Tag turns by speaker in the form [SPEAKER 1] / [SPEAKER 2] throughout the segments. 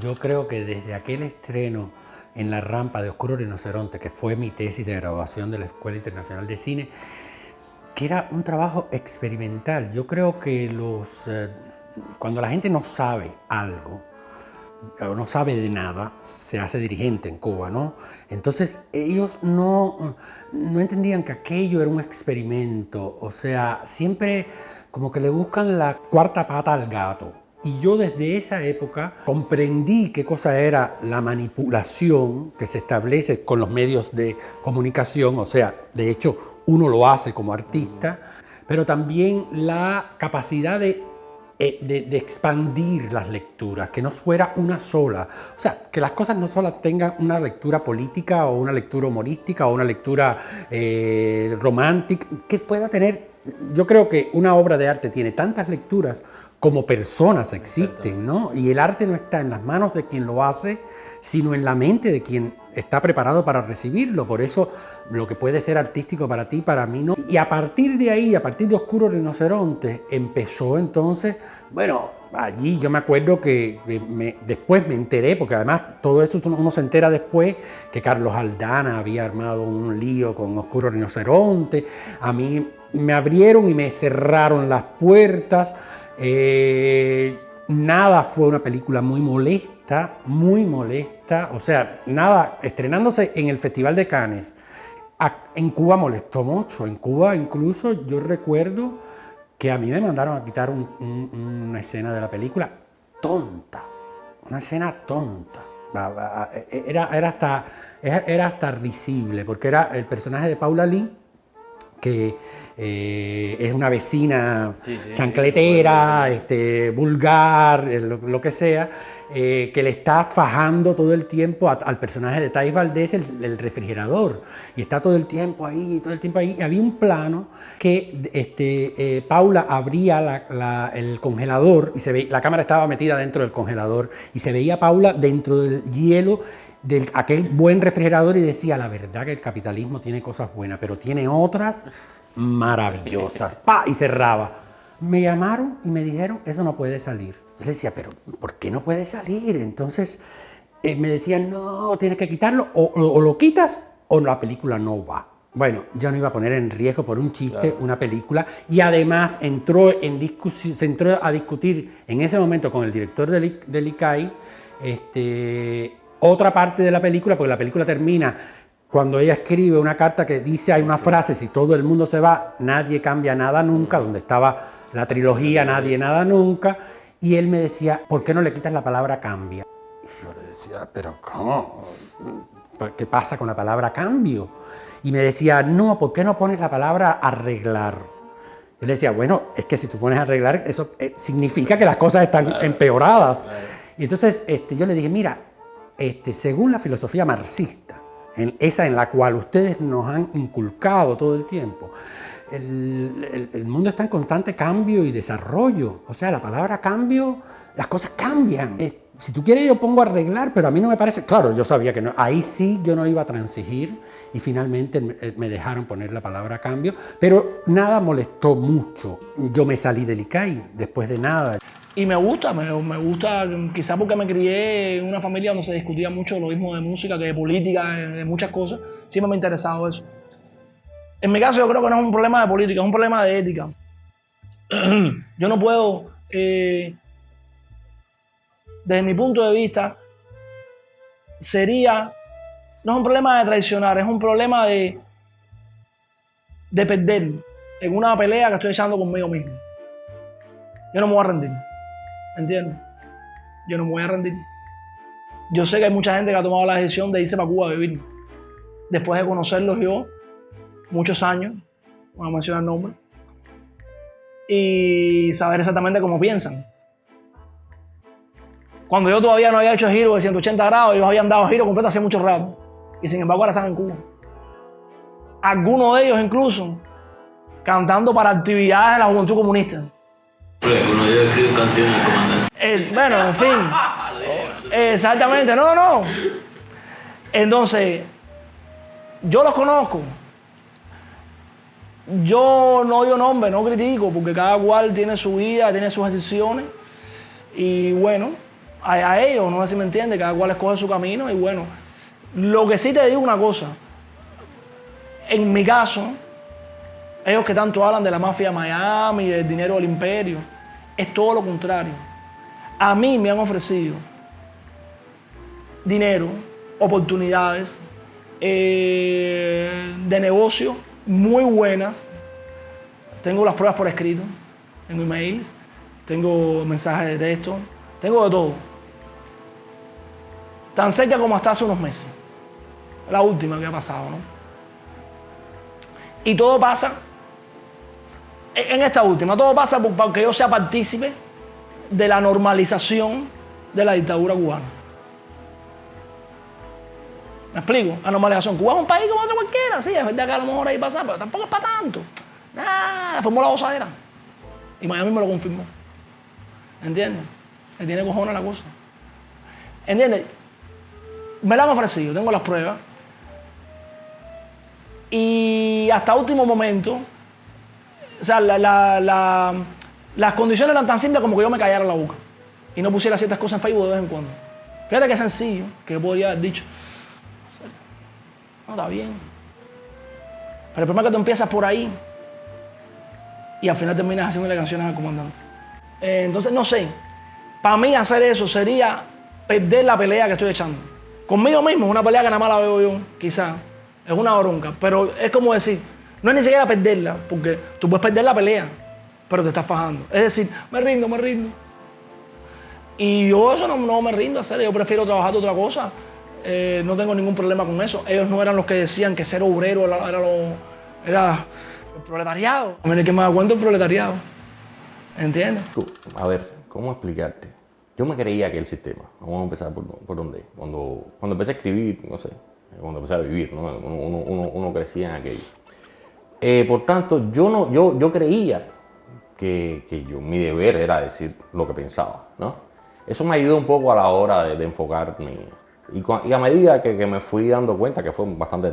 [SPEAKER 1] Yo creo que desde aquel estreno en La Rampa de Oscuro Rinoceronte, que fue mi tesis de graduación de la Escuela Internacional de Cine, que era un trabajo experimental. Yo creo que cuando la gente no sabe algo, o no sabe de nada, se hace dirigente en Cuba, ¿no? Entonces ellos no entendían que aquello era un experimento, o sea, siempre como que le buscan la cuarta pata al gato. Y yo desde esa época comprendí qué cosa era la manipulación que se establece con los medios de comunicación, o sea, de hecho uno lo hace como artista, pero también la capacidad de expandir las lecturas, que no fuera una sola. O sea, que las cosas no solo tengan una lectura política o una lectura humorística o una lectura romántica, que pueda tener. Yo creo que una obra de arte tiene tantas lecturas como personas existen, ¿no? Y el arte no está en las manos de quien lo hace, sino en la mente de quien está preparado para recibirlo. Por eso lo que puede ser artístico para ti, para mí no. Y a partir de ahí, a partir de Oscuro Rinoceronte, empezó entonces, bueno, allí yo me acuerdo que después me enteré, porque además todo eso uno se entera después, que Carlos Aldana había armado un lío con Oscuro Rinoceronte. A mí me abrieron y me cerraron las puertas. Nada, fue una película muy molesta, o sea, nada, estrenándose en el Festival de Cannes. En Cuba molestó mucho, en Cuba incluso yo recuerdo que a mí me mandaron a quitar una escena de la película tonta, una escena tonta. Era hasta risible, porque era el personaje de Paula Lee, que es una vecina chancletera, vulgar, lo que sea, que le está fajando todo el tiempo al personaje de Thais Valdés el refrigerador. Y está todo el tiempo ahí, Y había un plano que Paula abría el congelador y la cámara estaba metida dentro del congelador y se veía a Paula dentro del hielo de aquel buen refrigerador y decía, la verdad que el capitalismo tiene cosas buenas, pero tiene otras maravillosas. ¡Pah! Y cerraba. Me llamaron y me dijeron, eso no puede salir. Yo le decía, pero ¿por qué no puede salir? Entonces me decían, no, tienes que quitarlo, o lo quitas o la película no va. Bueno, yo no iba a poner en riesgo por un chiste una película, y además se entró a discutir en ese momento con el director del ICAI otra parte de la película, porque la película termina cuando ella escribe una carta que dice, hay una frase, si todo el mundo se va, nadie cambia nada nunca, donde estaba la trilogía Nadie Nada Nunca, y él me decía, ¿por qué no le quitas la palabra cambia? Y yo le decía, pero ¿cómo? ¿Qué pasa con la palabra cambio? Y me decía, no, ¿por qué no pones la palabra arreglar? Yo le decía, bueno, es que si tú pones arreglar, eso significa que las cosas están empeoradas. Y entonces yo le dije, mira, según la filosofía marxista, esa en la cual ustedes nos han inculcado todo el tiempo, el mundo está en constante cambio y desarrollo. O sea, la palabra cambio, las cosas cambian. Si tú quieres yo pongo arreglar, pero a mí no me parece. Claro, yo sabía que no, ahí sí yo no iba a transigir y finalmente me dejaron poner la palabra cambio, pero nada molestó mucho. Yo me salí del ICAI después de nada.
[SPEAKER 2] Y me gusta, quizás porque me crié en una familia donde se discutía mucho lo mismo de música que de política, de muchas cosas. Siempre me ha interesado eso. En mi caso yo creo que no es un problema de política, es un problema de ética. Yo no puedo, desde mi punto de vista, no es un problema de traicionar, es un problema de perder en una pelea que estoy echando conmigo mismo. Yo no me voy a rendir. ¿Entiendes? Yo no me voy a rendir. Yo sé que hay mucha gente que ha tomado la decisión de irse para Cuba a vivir. Después de conocerlos yo, muchos años, no voy a mencionar nombres, y saber exactamente cómo piensan. Cuando yo todavía no había hecho giro de 180 grados, ellos habían dado giro completo hace mucho rato. Y sin embargo ahora están en Cuba. Algunos de ellos incluso cantando para actividades de la Juventud Comunista.
[SPEAKER 3] Uno de ellos escribe canciones al comandante.
[SPEAKER 2] Bueno, en fin. Exactamente, no. Entonces, yo los conozco. Yo no oigo nombre, no critico, porque cada cual tiene su vida, tiene sus decisiones. Y bueno, a ellos, no sé si me entiende, cada cual escoge su camino y bueno, lo que sí te digo una cosa, en mi caso, ellos que tanto hablan de la mafia de Miami, del dinero del imperio, es todo lo contrario. A mí me han ofrecido dinero, oportunidades de negocio muy buenas. Tengo las pruebas por escrito, tengo emails, tengo mensajes de texto, tengo de todo. Tan cerca como hasta hace unos meses. La última que ha pasado, ¿no? Y todo pasa, en esta última, todo pasa porque yo sea partícipe de la normalización de la dictadura cubana. ¿Me explico? La normalización. Cuba es un país como otro cualquiera, sí, es verdad que a lo mejor ahí pasa, pero tampoco es para tanto. La formó la gozadera. Y Miami me lo confirmó. ¿Entiendes? Me tiene cojones la cosa. ¿Entiendes? Me la han ofrecido, tengo las pruebas. Y hasta último momento, o sea, las condiciones eran tan simples como que yo me callara la boca y no pusiera ciertas cosas en Facebook de vez en cuando. Fíjate qué sencillo que yo podría haber dicho. No, está bien. Pero el problema es que tú empiezas por ahí y al final terminas haciéndole canciones al comandante. Entonces, no sé. Para mí hacer eso sería perder la pelea que estoy echando. Conmigo mismo, una pelea que nada más la veo yo, quizás. Es una bronca. Pero es como decir, no es ni siquiera perderla, porque tú puedes perder la pelea, pero te estás fajando. Es decir, me rindo, me rindo. Y yo eso no me rindo a hacer. Yo prefiero trabajar de otra cosa. No tengo ningún problema con eso. Ellos no eran los que decían que ser obrero era el proletariado. A mí que me da cuenta el proletariado. ¿Entiendes?
[SPEAKER 4] A ver, ¿cómo explicarte? Yo me creía que el sistema, vamos a empezar por dónde. Cuando empecé a escribir, no sé, cuando empecé a vivir, ¿no? Uno crecía en aquello. Por tanto, yo creía que mi deber era decir lo que pensaba, ¿no? Eso me ayudó un poco a la hora de enfocarme. Y a medida que me fui dando cuenta, que fue bastante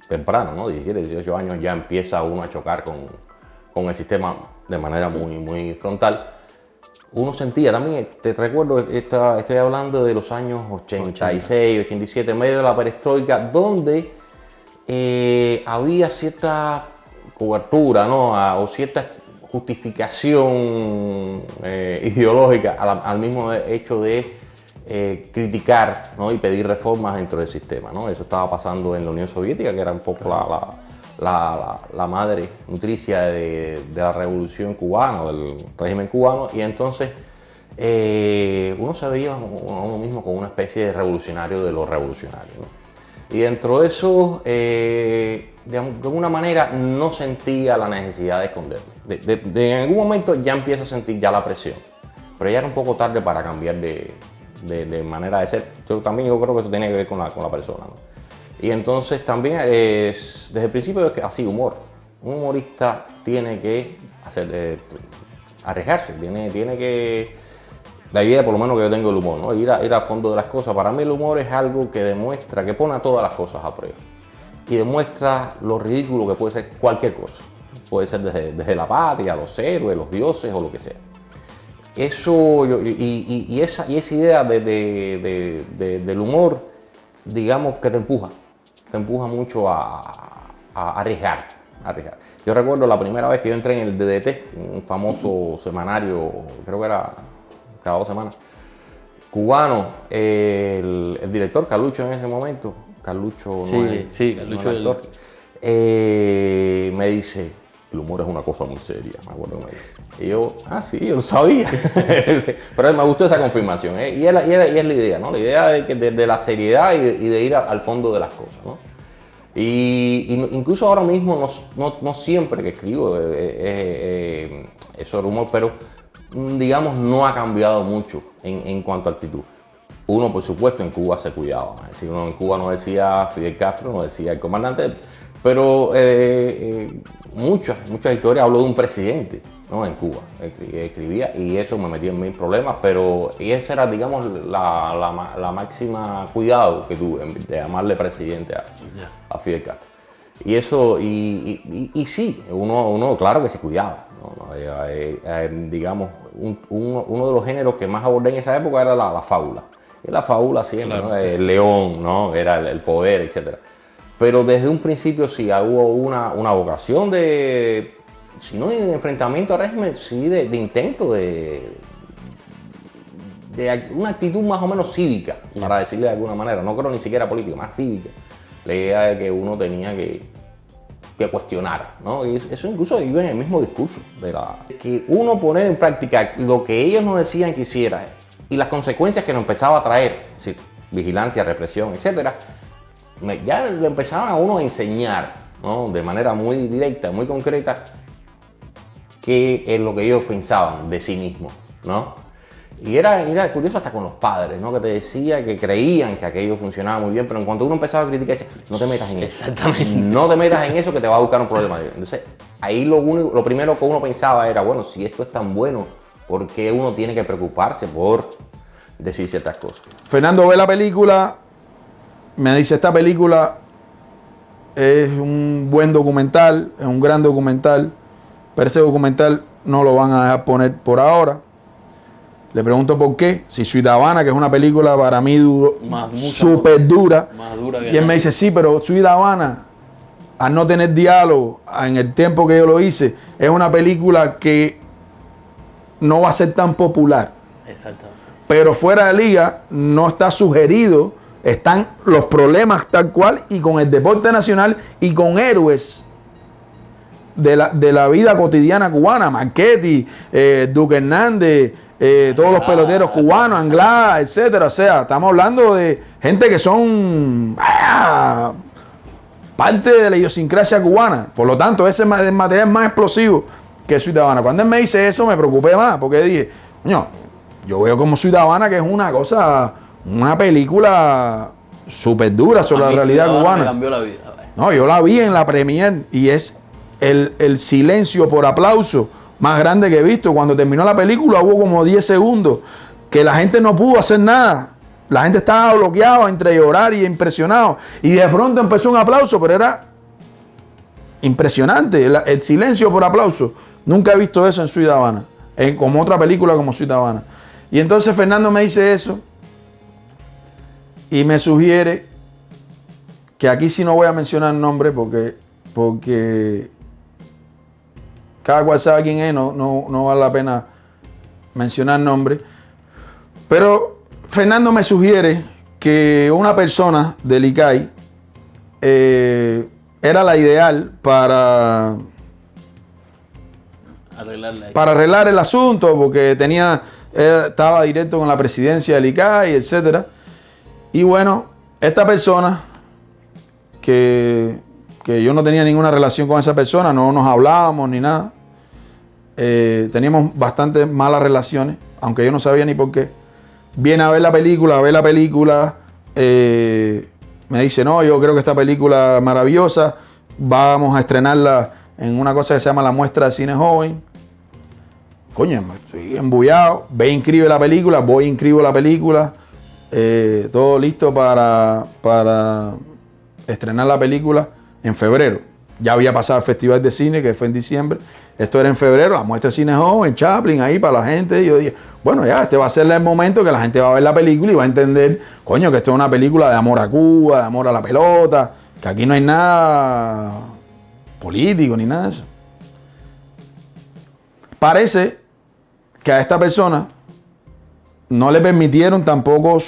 [SPEAKER 4] temprano, ¿no? 17, 18 años, ya empieza uno a chocar con el sistema de manera muy frontal. Uno sentía también, te recuerdo, estoy hablando de los años 86, 87, en medio de la perestroika, donde había cierta cobertura, ¿no? O cierta justificación ideológica al mismo hecho de criticar, ¿no? Y pedir reformas dentro del sistema, ¿no? Eso estaba pasando en la Unión Soviética, que era un poco la madre nutricia de la revolución cubana, del régimen cubano, y entonces uno se veía a uno mismo como una especie de revolucionario de los revolucionarios, ¿no? Y dentro de eso, de alguna manera, no sentía la necesidad de esconderme. En algún momento ya empiezo a sentir ya la presión, pero ya era un poco tarde para cambiar de manera de ser. Yo creo que eso tiene que ver con la persona, ¿no? Y entonces también, desde el principio, es que así, humor. Un humorista tiene que arriesgarse, tiene que... La idea, por lo menos, que yo tengo del humor, ¿no? Ir a fondo de las cosas. Para mí el humor es algo que demuestra, que pone a todas las cosas a prueba. Y demuestra lo ridículo que puede ser cualquier cosa. Puede ser desde la patria, los héroes, los dioses o lo que sea. Eso, y esa idea del humor, digamos que te empuja mucho a arriesgar. Yo recuerdo la primera vez que yo entré en el DDT, un famoso semanario, creo que era cada 2 semanas, cubano, el director Carlucho en ese momento, Carlucho, Carlucho me dice, el humor es una cosa muy seria, me acuerdo que me dice. Y yo, sí, yo lo sabía. Pero me gustó esa confirmación, ¿eh? Y es la idea, ¿no? La idea de la seriedad y de ir al fondo de las cosas, ¿no? Y incluso ahora mismo, no siempre que escribo eso del humor, pero digamos no ha cambiado mucho en cuanto a actitud. Uno, por supuesto, en Cuba se cuidaba. Es decir, uno en Cuba no decía Fidel Castro, no decía el comandante, pero muchas historias habló de un presidente, ¿no? En Cuba. Escribía y eso me metía en mil problemas, y esa era, digamos, la máxima cuidado que tuve de llamarle presidente a Fidel Castro. Y eso, y sí, uno claro que se cuidaba, Digamos, uno de los géneros que más abordé en esa época era la fábula. Y la fábula siempre,
[SPEAKER 3] Claro.
[SPEAKER 4] ¿no? El león, ¿no? Era el poder, etc. Pero desde un principio sí hubo una vocación de, si no de enfrentamiento al régimen, sí de intento de una actitud más o menos cívica, para decirle de alguna manera. No creo ni siquiera política, más cívica. La idea de que uno tenía que cuestionar, ¿no? Y eso incluso vive en el mismo discurso, que uno poner en práctica lo que ellos nos decían que hiciera y las consecuencias que nos empezaba a traer, es decir, vigilancia, represión, etcétera, ya le empezaban a uno a enseñar, ¿no? De manera muy directa, muy concreta, qué es lo que ellos pensaban de sí mismos, ¿no? Y era curioso hasta con los padres, ¿no? Que te decía que creían que aquello funcionaba muy bien, pero en cuanto uno empezaba a criticar, decía, no te metas en eso.
[SPEAKER 3] Exactamente.
[SPEAKER 4] No te metas en eso que te va a buscar un problema. Entonces, ahí lo primero que uno pensaba era, bueno, si esto es tan bueno, ¿por qué uno tiene que preocuparse por decir ciertas cosas?
[SPEAKER 5] Fernando ve la película, me dice, esta película es un buen documental, es un gran documental, pero ese documental no lo van a dejar poner por ahora. Le pregunto por qué, si Sweet Havana, que es una película para mí súper dura,
[SPEAKER 3] Más dura que
[SPEAKER 5] y él
[SPEAKER 3] nada.
[SPEAKER 5] me dice, sí, pero Sweet Havana, al no tener diálogo, en el tiempo que yo lo hice, es una película que no va a ser tan popular.
[SPEAKER 3] Exactamente.
[SPEAKER 5] Pero fuera de liga no está sugerido, están los problemas tal cual y con el deporte nacional y con héroes de la vida cotidiana cubana, Marchetti, Duque Hernández, todos los peloteros cubanos, Anglada, etcétera. O sea, estamos hablando de gente que son parte de la idiosincrasia cubana. Por lo tanto, ese es el material más explosivo que Sweet Havana. Cuando él me dice eso, me preocupé más, porque dije, coño, yo veo como Sweet Havana que es una cosa, una película súper dura sobre
[SPEAKER 3] A
[SPEAKER 5] la
[SPEAKER 3] mí
[SPEAKER 5] realidad
[SPEAKER 3] Ciudadano
[SPEAKER 5] cubana.
[SPEAKER 3] Me cambió la vida.
[SPEAKER 5] No, yo la vi en la premier y es el silencio por aplauso más grande que he visto. Cuando terminó la película hubo como 10 segundos que la gente no pudo hacer nada. La gente estaba bloqueada entre llorar y impresionado. Y de pronto empezó un aplauso, pero era impresionante. El silencio por aplauso. Nunca he visto eso en Sweet Havana. Como otra película como Sweet Havana. Y entonces Fernando me dice eso y me sugiere que aquí sí no voy a mencionar nombres porque cada cual sabe quién es, no vale la pena mencionar nombres. Pero Fernando me sugiere que una persona del ICAI era la ideal para arreglar el asunto, porque estaba directo con la presidencia del ICAI, etc. Y bueno, esta persona, que yo no tenía ninguna relación con esa persona, no nos hablábamos ni nada. Teníamos bastante malas relaciones, aunque yo no sabía ni por qué. Viene a ver la película, me dice, no, yo creo que esta película es maravillosa, vamos a estrenarla en una cosa que se llama la Muestra de Cine Joven. Coño, estoy embullado, ve, inscribe la película, voy, inscribo la película, todo listo para estrenar la película en febrero. Ya había pasado el Festival de Cine, que fue en diciembre. Esto era en febrero, la Muestra de Cine Joven, Chaplin, ahí para la gente. Y yo dije, bueno, ya, este va a ser el momento que la gente va a ver la película y va a entender, coño, que esto es una película de amor a Cuba, de amor a la pelota, que aquí no hay nada político ni nada de eso. Parece que a esta persona no le permitieron tampoco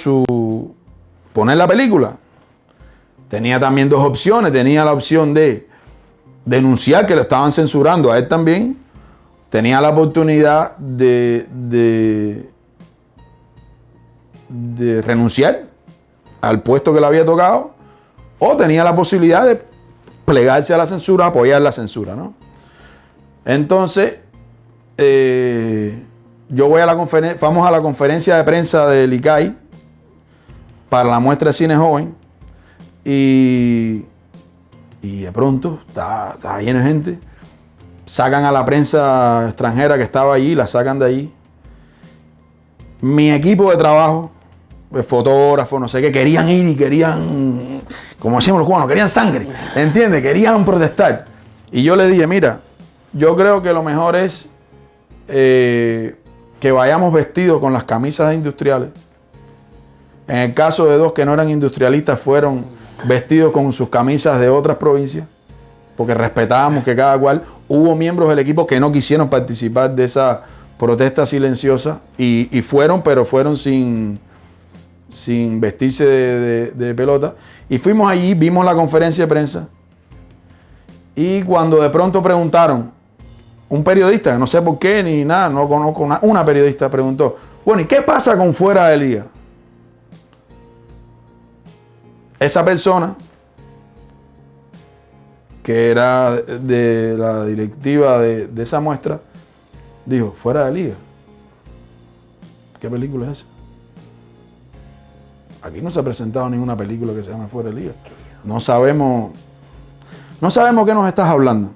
[SPEAKER 5] poner la película. Tenía también dos opciones. Tenía la opción de denunciar que lo estaban censurando a él también. Tenía la oportunidad de renunciar al puesto que le había tocado. O tenía la posibilidad de plegarse a la censura, apoyar la censura, ¿no? Entonces, vamos a la conferencia de prensa del ICAI para la Muestra de Cine Joven. Y de pronto está lleno de gente. Sacan a la prensa extranjera que estaba allí, la sacan de allí. Mi equipo de trabajo, fotógrafos, no sé qué, querían ir y querían, como decimos los cubanos, querían sangre, ¿entiendes? Querían protestar. Y yo le dije, mira, yo creo que lo mejor es que vayamos vestidos con las camisas de industriales. En el caso de dos que no eran industrialistas, fueron vestidos con sus camisas de otras provincias, porque respetábamos que cada cual. Hubo miembros del equipo que no quisieron participar de esa protesta silenciosa y fueron, pero fueron sin vestirse de pelota. Y fuimos allí, vimos la conferencia de prensa y cuando de pronto preguntaron, un periodista, no sé por qué ni nada, no conozco una periodista preguntó, bueno, ¿y qué pasa con fuera de liga? Esa persona, que era de la directiva de esa muestra, dijo, fuera de liga. ¿Qué película es esa? Aquí no se ha presentado ninguna película que se llame Fuera de Liga. No sabemos qué nos estás hablando.